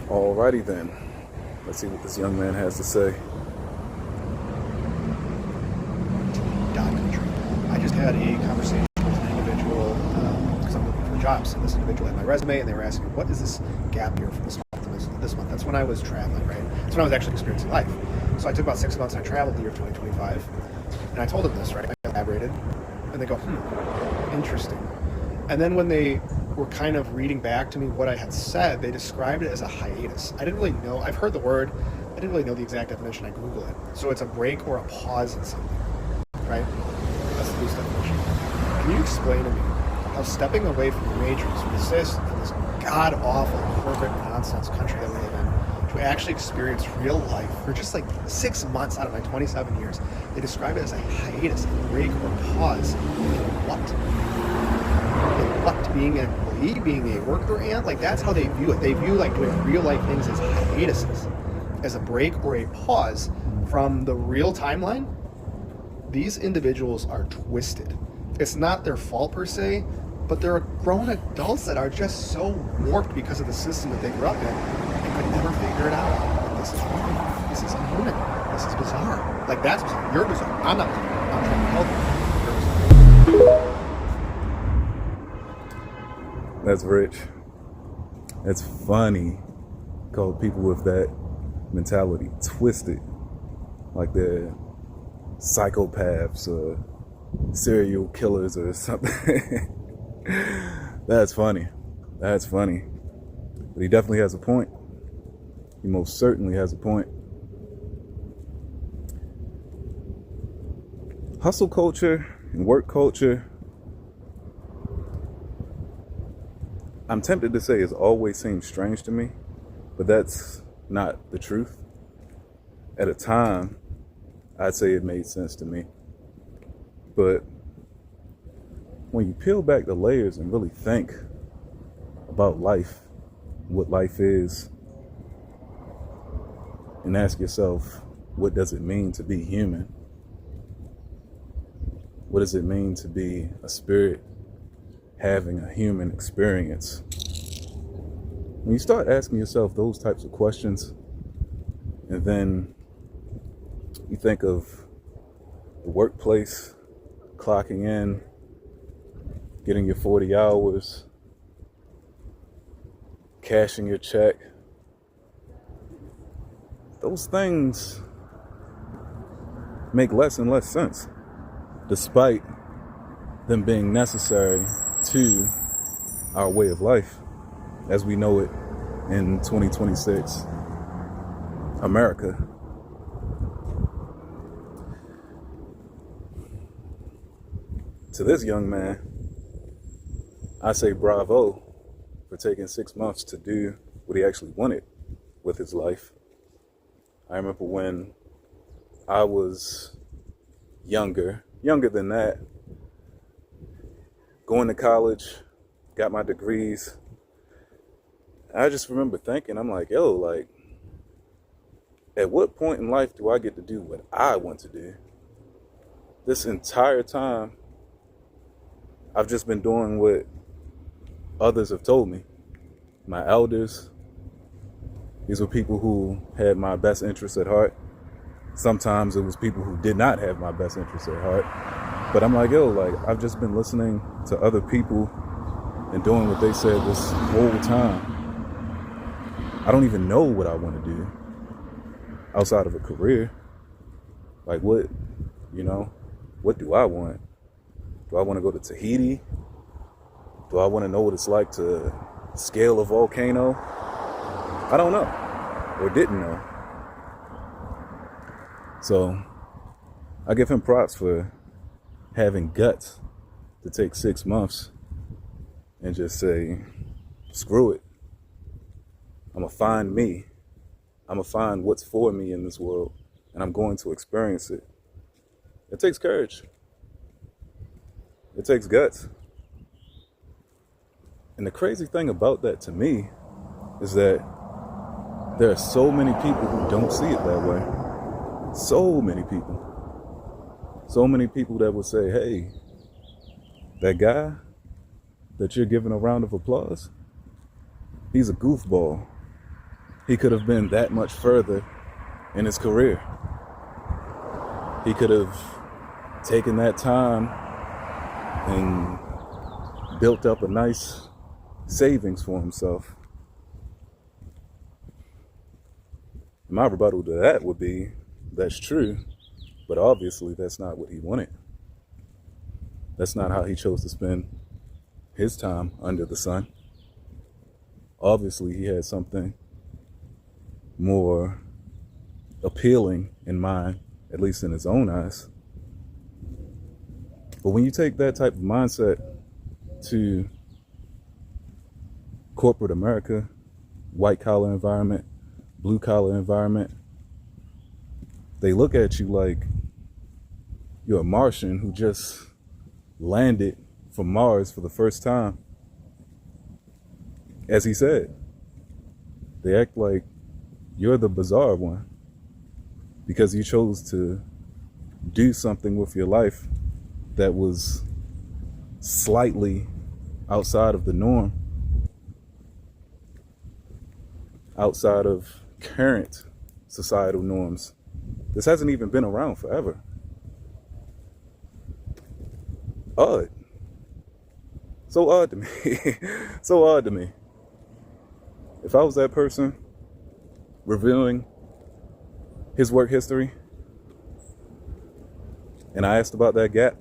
Alrighty then. Let's see what this young man has to say. Dot country. I just had a conversation with an individual because I'm looking for jobs. And this individual had my resume, and they were asking, "What is this gap year from this month to this month?" That's when I was traveling, right? That's when I was actually experiencing life. So I took about 6 months and I traveled the year of 2025, and I told them this, right? I elaborated, and they go, interesting. And then when they were kind of reading back to me what I had said, they described it as a hiatus. I didn't really know. I've heard the word. I didn't really know the exact definition. I Googled it. So it's a break or a pause in something, right? That's the loose definition. Can you explain to me how stepping away from the matrix, from this god-awful corporate nonsense country that we live in, to actually experience real life for just like 6 months out of my 27 years, they describe it as a hiatus, a break or pause in what? Being an employee, being a worker ant, like that's how they view it. They view like doing real life things as hiatuses, as a break or a pause from the real timeline. These individuals are twisted. It's not their fault per se, but they're grown adults that are just so warped because of the system that they grew up in and could never figure it out. This is wrong. This is unhuman. This is bizarre. Like that's bizarre. You're bizarre. I'm not bizarre. I'm trying to help you. You're bizarre. That's rich. That's funny. Call people with that mentality twisted, like they're psychopaths or serial killers or something. That's funny. That's funny. But he definitely has a point. He most certainly has a point. Hustle culture and work culture, I'm tempted to say it's always seemed strange to me, but that's not the truth. At a time, I'd say it made sense to me. But when you peel back the layers and really think about life, what life is, and ask yourself, what does it mean to be human? What does it mean to be a spirit having a human experience? When you start asking yourself those types of questions, and then you think of the workplace, clocking in, getting your 40 hours, cashing your check, those things make less and less sense, despite them being necessary to our way of life as we know it in 2026 America. To this young man, I say bravo for taking 6 months to do what he actually wanted with his life. I remember when I was younger than that, going to college, got my degrees. I just remember thinking, I'm like, yo, like, at what point in life do I get to do what I want to do? This entire time, I've just been doing what others have told me. My elders, these were people who had my best interests at heart. Sometimes it was people who did not have my best interests at heart. But I'm like, yo, like, I've just been listening to other people and doing what they said this whole time. I don't even know what I want to do outside of a career. Like, what do I want? Do I want to go to Tahiti? Do I want to know what it's like to scale a volcano? I don't know, or didn't know. So I give him props for having guts to take 6 months and just say, screw it. I'm gonna find me. I'm gonna find what's for me in this world, and I'm going to experience it. It takes courage. It takes guts. And the crazy thing about that to me is that there are so many people who don't see it that way. So many people. So many people that would say, hey, that guy that you're giving a round of applause, he's a goofball. he could have been that much further in his career. He could have taken that time and built up a nice savings for himself. My rebuttal to that would be, that's true, but obviously that's not what he wanted. That's not how he chose to spend his time under the sun. Obviously, he had something more appealing in mind, at least in his own eyes. But when you take that type of mindset to corporate America, white collar environment, blue collar environment, they look at you like you're a Martian who just landed from Mars for the first time. As he said, they act like you're the bizarre one because you chose to do something with your life that was slightly outside of the norm, outside of current societal norms. This hasn't even been around forever. Odd. So odd to me. So odd to me. If I was that person revealing his work history and I asked about that gap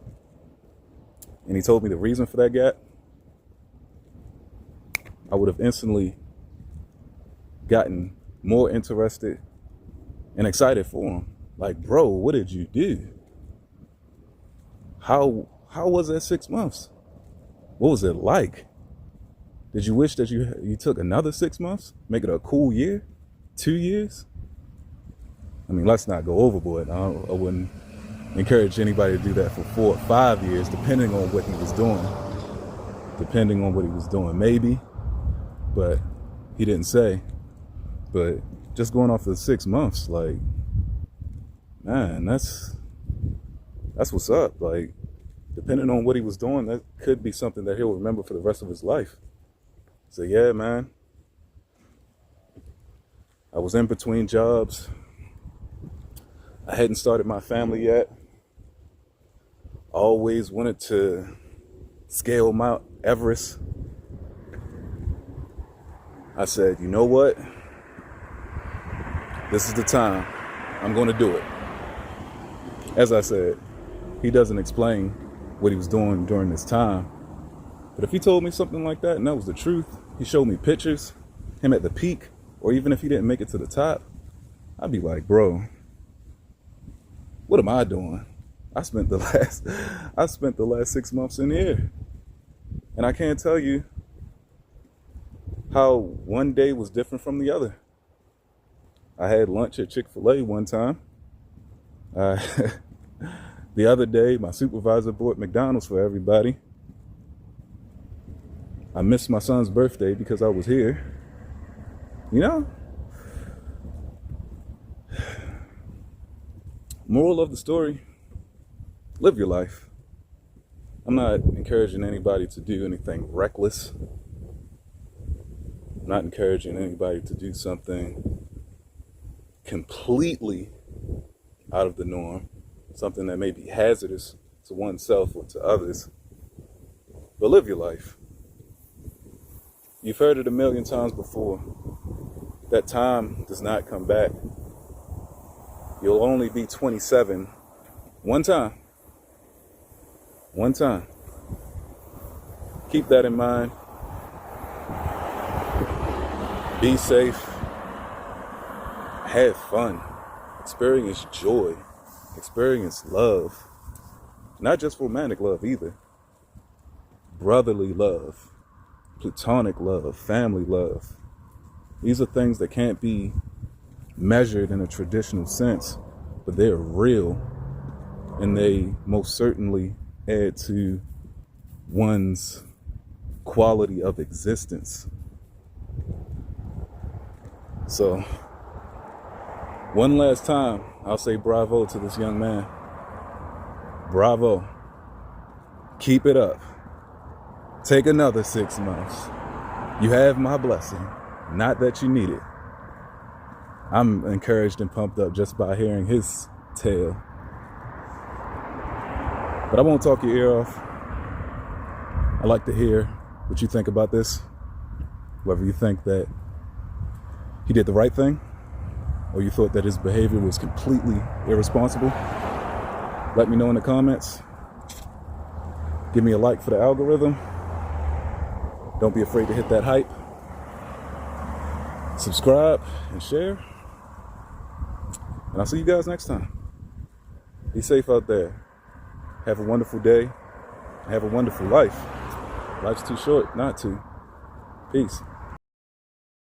and he told me the reason for that gap, I would have instantly gotten more interested and excited for him. Like, bro, what did you do? How was that 6 months? What was it like? Did you wish that you took another 6 months? Make it a cool year? 2 years? I mean, let's not go overboard. I wouldn't encourage anybody to do that for 4 or 5 years, depending on what he was doing. Maybe, but he didn't say. But just going off the 6 months, like, man, that's what's up. Like, depending on what he was doing, that could be something that he'll remember for the rest of his life. So yeah, man, I was in between jobs. I hadn't started my family yet. I always wanted to scale Mount Everest. I said, you know what? This is the time. I'm going to do it. As I said, he doesn't explain what he was doing during this time. But if he told me something like that and that was the truth, he showed me pictures, him at the peak, or even if he didn't make it to the top, I'd be like, bro, what am I doing? I spent the last 6 months in here. And I can't tell you how one day was different from the other. I had lunch at Chick-fil-A one time. The other day, my supervisor bought McDonald's for everybody. I missed my son's birthday because I was here. You know? Moral of the story, live your life. I'm not encouraging anybody to do anything reckless. I'm not encouraging anybody to do something completely out of the norm, something that may be hazardous to oneself or to others. But live your life. You've heard it a million times before. That time does not come back. You'll only be 27 one time. One time. Keep that in mind. Be safe. Have fun. Experience joy. Experience love. Not just romantic love either. Brotherly love. Platonic love. Family love. These are things that can't be measured in a traditional sense, but they're real, and they most certainly add to one's quality of existence. So, one last time, I'll say bravo to this young man. Bravo. Keep it up. Take another 6 months. You have my blessing. Not that you need it, I'm encouraged and pumped up just by hearing his tale. But I won't talk your ear off. I'd like to hear what you think about this. Whether you think that he did the right thing or you thought that his behavior was completely irresponsible. Let me know in the comments. Give me a like for the algorithm. Don't be afraid to hit that hype. Subscribe and share. And I'll see you guys next time. Be safe out there. Have a wonderful day. Have a wonderful life. Life's too short not to. Peace.